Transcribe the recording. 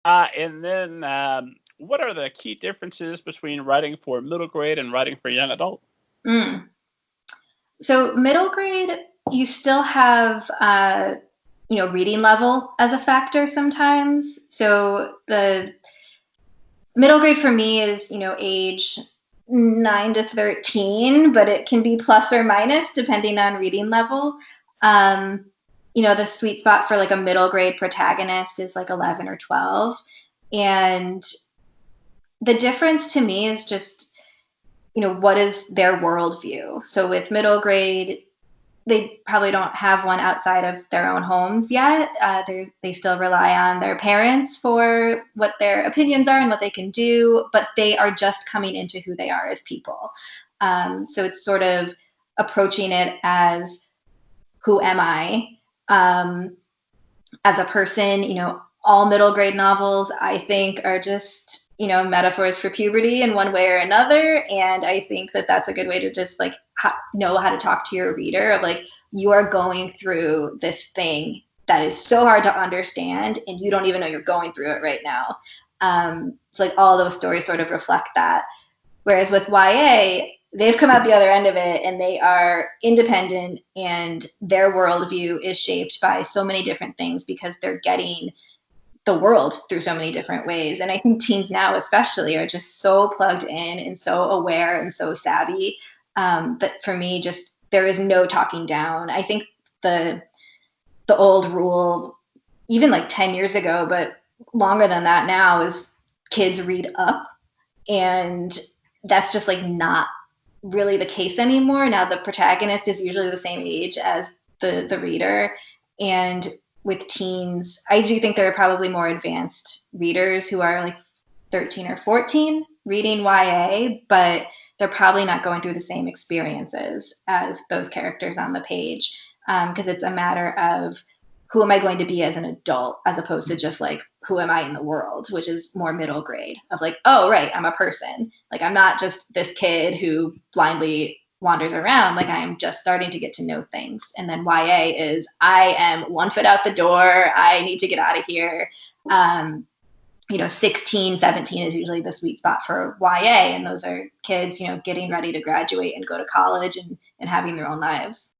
And then what are the key differences between writing for middle grade and writing for young adult? So middle grade, you still have, reading level as a factor sometimes. So the middle grade for me is, age 9 to 13, but it can be plus or minus depending on reading level. The sweet spot for like a middle grade protagonist is like 11 or 12. And the difference to me is just, what is their worldview? So with middle grade, they probably don't have one outside of their own homes yet. They still rely on their parents for what their opinions are and what they can do, but they are just coming into who they are as people. So it's sort of approaching it as, who am I as a person? All middle grade novels, I think, are just, metaphors for puberty in one way or another. And I think that that's a good way to just like know how to talk to your reader of like, you are going through this thing that is so hard to understand and you don't even know you're going through it right now. It's like all those stories sort of reflect that. Whereas with YA, they've come out the other end of it and they are independent and their worldview is shaped by so many different things because they're getting the world through so many different ways. And I think teens now especially are just so plugged in and so aware and so savvy that for me, just there is no talking down. I think the old rule, even like 10 years ago, but longer than that now, is kids read up. And that's just like not really the case anymore. Now the protagonist is usually the same age as the reader. And with teens, I do think there are probably more advanced readers who are like 13 or 14 reading YA, but they're probably not going through the same experiences as those characters on the page, because it's a matter of who am I going to be as an adult, as opposed to just like, who am I in the world, which is more middle grade of like, oh, right, I'm a person. Like, I'm not just this kid who blindly wanders around. Like, I am just starting to get to know things. And then YA is, I am 1 foot out the door. I need to get out of here. 16, 17 is usually the sweet spot for YA. And those are kids, getting ready to graduate and go to college and having their own lives.